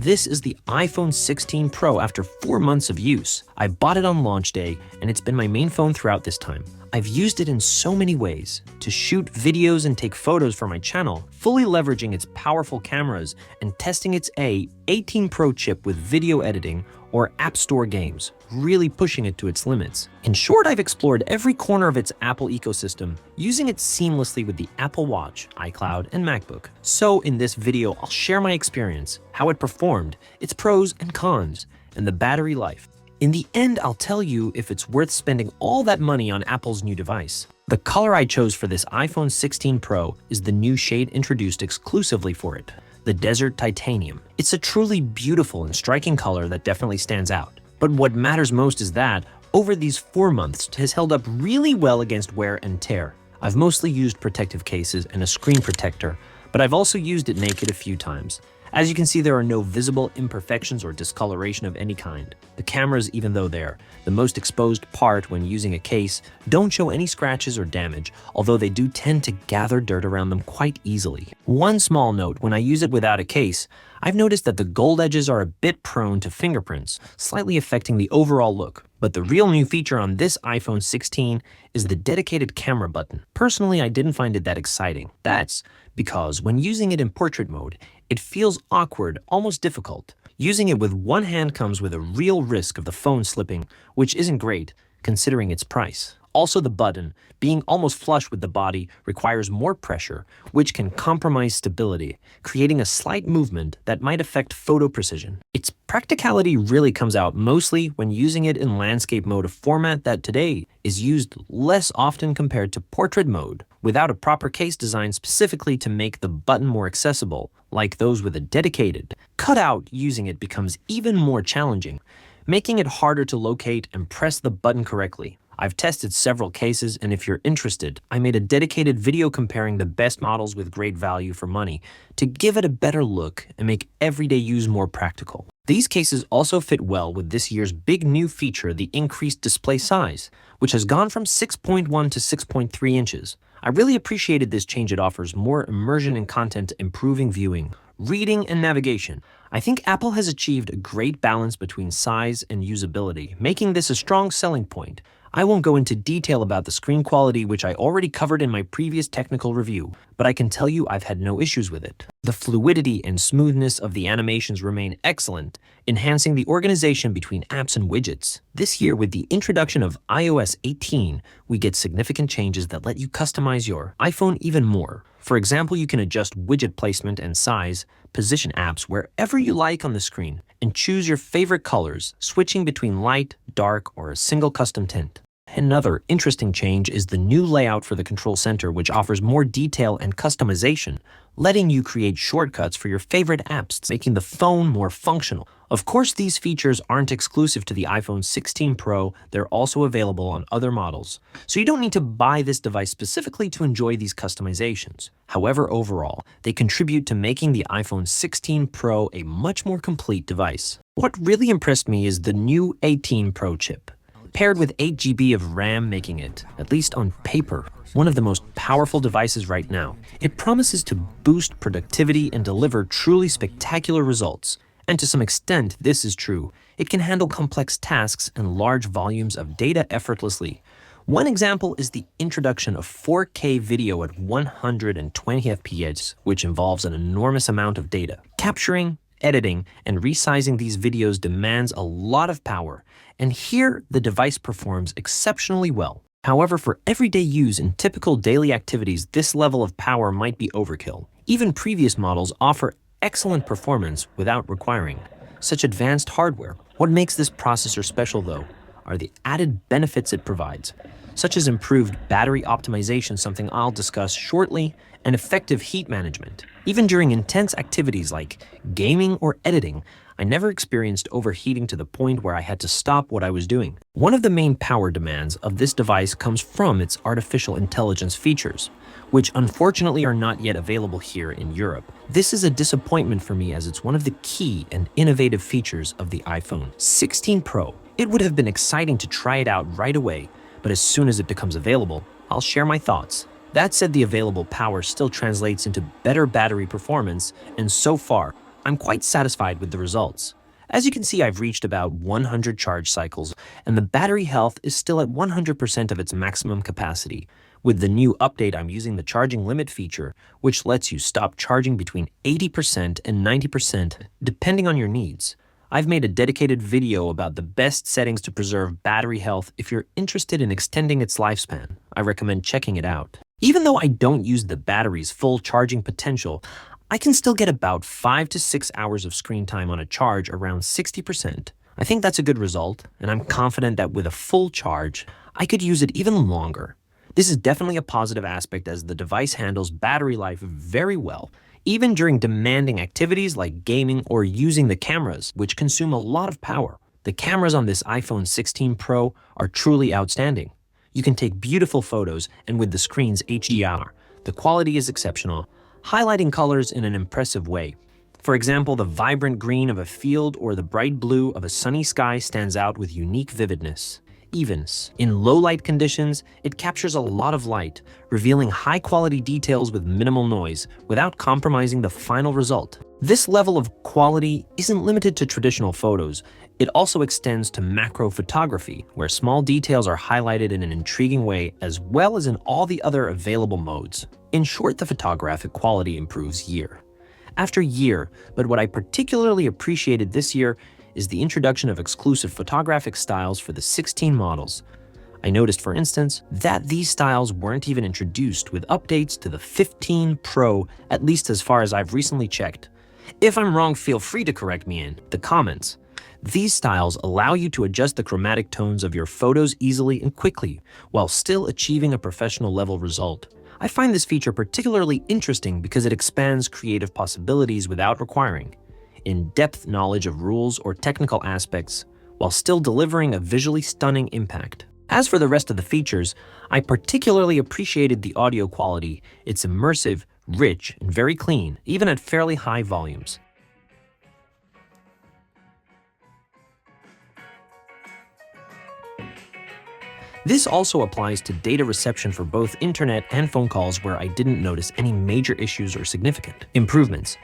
This is the iPhone 16 Pro after 4 months of use. I bought it on launch day, and it's been my main phone throughout this time. I've used it in so many ways, to shoot videos and take photos for my channel, fully leveraging its powerful cameras and testing its A18 Pro chip with video editing or App Store games, really pushing it to its limits. In short, I've explored every corner of its Apple ecosystem, using it seamlessly with the Apple Watch, iCloud, and MacBook. So in this video, I'll share my experience, how it performed, its pros and cons, and the battery life. In the end, I'll tell you if it's worth spending all that money on Apple's new device. The color I chose for this iPhone 16 Pro is the new shade introduced exclusively for it, the Desert Titanium. It's a truly beautiful and striking color that definitely stands out. But what matters most is that, over these 4 months, it has held up really well against wear and tear. I've mostly used protective cases and a screen protector, but I've also used it naked a few times. As you can see, there are no visible imperfections or discoloration of any kind. The cameras, even though they're the most exposed part when using a case, don't show any scratches or damage, although they do tend to gather dirt around them quite easily. One small note, when I use it without a case, I've noticed that the gold edges are a bit prone to fingerprints, slightly affecting the overall look. But the real new feature on this iPhone 16 is the dedicated camera button. Personally, I didn't find it that exciting. That's because when using it in portrait mode, it feels awkward, almost difficult. Using it with one hand comes with a real risk of the phone slipping, which isn't great, considering its price. Also, the button, being almost flush with the body, requires more pressure, which can compromise stability, creating a slight movement that might affect photo precision. Its practicality really comes out mostly when using it in landscape mode, a format that today is used less often compared to portrait mode, without a proper case designed specifically to make the button more accessible, like those with a dedicated cutout. Using it becomes even more challenging, making it harder to locate and press the button correctly. I've tested several cases, and if you're interested, I made a dedicated video comparing the best models with great value for money to give it a better look and make everyday use more practical. These cases also fit well with this year's big new feature, the increased display size, which has gone from 6.1 to 6.3 inches. I really appreciated this change. It offers more immersion in content, improving viewing, reading, and navigation. I think Apple has achieved a great balance between size and usability, making this a strong selling point. I won't go into detail about the screen quality, which I already covered in my previous technical review, but I can tell you I've had no issues with it. The fluidity and smoothness of the animations remain excellent, enhancing the organization between apps and widgets. This year, with the introduction of iOS 18, we get significant changes that let you customize your iPhone even more. For example, you can adjust widget placement and size, position apps wherever you like on the screen, and choose your favorite colors, switching between light, dark, or a single custom tint. Another interesting change is the new layout for the control center, which offers more detail and customization, letting you create shortcuts for your favorite apps, making the phone more functional. Of course, these features aren't exclusive to the iPhone 16 Pro, they're also available on other models. So you don't need to buy this device specifically to enjoy these customizations. However, overall, they contribute to making the iPhone 16 Pro a much more complete device. What really impressed me is the new A18 Pro chip, paired with 8 GB of RAM, making it, at least on paper, one of the most powerful devices right now. It promises to boost productivity and deliver truly spectacular results. And to some extent, this is true. It can handle complex tasks and large volumes of data effortlessly. One example is the introduction of 4K video at 120 FPS, which involves an enormous amount of data. Capturing, editing, and resizing these videos demands a lot of power, and here the device performs exceptionally well. However, for everyday use and typical daily activities, this level of power might be overkill. Even previous models offer excellent performance without requiring such advanced hardware. What makes this processor special, though, are the added benefits it provides, such as improved battery optimization, something I'll discuss shortly, and effective heat management. Even during intense activities like gaming or editing, I never experienced overheating to the point where I had to stop what I was doing. One of the main power demands of this device comes from its artificial intelligence features, which unfortunately are not yet available here in Europe. This is a disappointment for me, as it's one of the key and innovative features of the iPhone 16 Pro. It would have been exciting to try it out right away, but as soon as it becomes available, I'll share my thoughts. That said, the available power still translates into better battery performance, and so far, I'm quite satisfied with the results. As you can see, I've reached about 100 charge cycles, and the battery health is still at 100% of its maximum capacity. With the new update, I'm using the charging limit feature, which lets you stop charging between 80% and 90%, depending on your needs. I've made a dedicated video about the best settings to preserve battery health if you're interested in extending its lifespan. I recommend checking it out. Even though I don't use the battery's full charging potential, I can still get about 5 to 6 hours of screen time on a charge around 60%. I think that's a good result, and I'm confident that with a full charge, I could use it even longer. This is definitely a positive aspect as the device handles battery life very well, even during demanding activities like gaming or using the cameras, which consume a lot of power. The cameras on this iPhone 16 Pro are truly outstanding. You can take beautiful photos, and with the screen's HDR, the quality is exceptional, highlighting colors in an impressive way. For example, the vibrant green of a field or the bright blue of a sunny sky stands out with unique vividness. Even in low-light conditions, it captures a lot of light, revealing high-quality details with minimal noise without compromising the final result. This level of quality isn't limited to traditional photos. It also extends to macro photography, where small details are highlighted in an intriguing way, as well as in all the other available modes. In short, the photographic quality improves year after year, but what I particularly appreciated this year is the introduction of exclusive photographic styles for the 16 models. I noticed, for instance, that these styles weren't even introduced with updates to the 15 Pro, at least as far as I've recently checked. If I'm wrong, feel free to correct me in the comments. These styles allow you to adjust the chromatic tones of your photos easily and quickly, while still achieving a professional level result. I find this feature particularly interesting because it expands creative possibilities without requiring in-depth knowledge of rules or technical aspects, while still delivering a visually stunning impact. As for the rest of the features, I particularly appreciated the audio quality. It's immersive, rich, and very clean, even at fairly high volumes. This also applies to data reception for both internet and phone calls, where I didn't notice any major issues or significant improvements.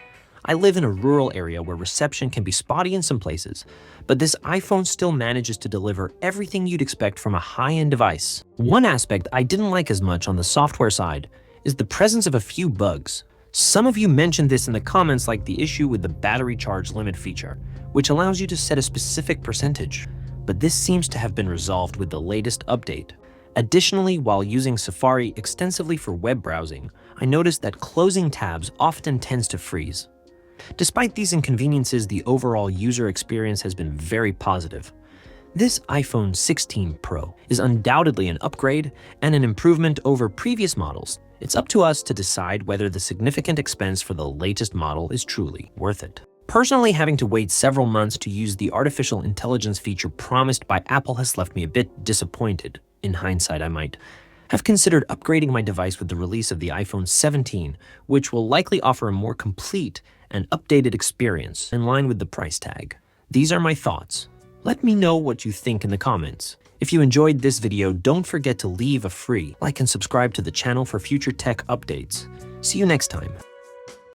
I live in a rural area where reception can be spotty in some places, but this iPhone still manages to deliver everything you'd expect from a high-end device. One aspect I didn't like as much on the software side is the presence of a few bugs. Some of you mentioned this in the comments, like the issue with the battery charge limit feature, which allows you to set a specific percentage. But this seems to have been resolved with the latest update. Additionally, while using Safari extensively for web browsing, I noticed that closing tabs often tends to freeze. Despite these inconveniences, the overall user experience has been very positive. This iPhone 16 Pro is undoubtedly an upgrade and an improvement over previous models. It's up to us to decide whether the significant expense for the latest model is truly worth it. Personally, having to wait several months to use the artificial intelligence feature promised by Apple has left me a bit disappointed. In hindsight, I might have considered upgrading my device with the release of the iPhone 17, which will likely offer a more complete and updated experience in line with the price tag. These are my thoughts. Let me know what you think in the comments. If you enjoyed this video, don't forget to leave a free like and subscribe to the channel for future tech updates. See you next time.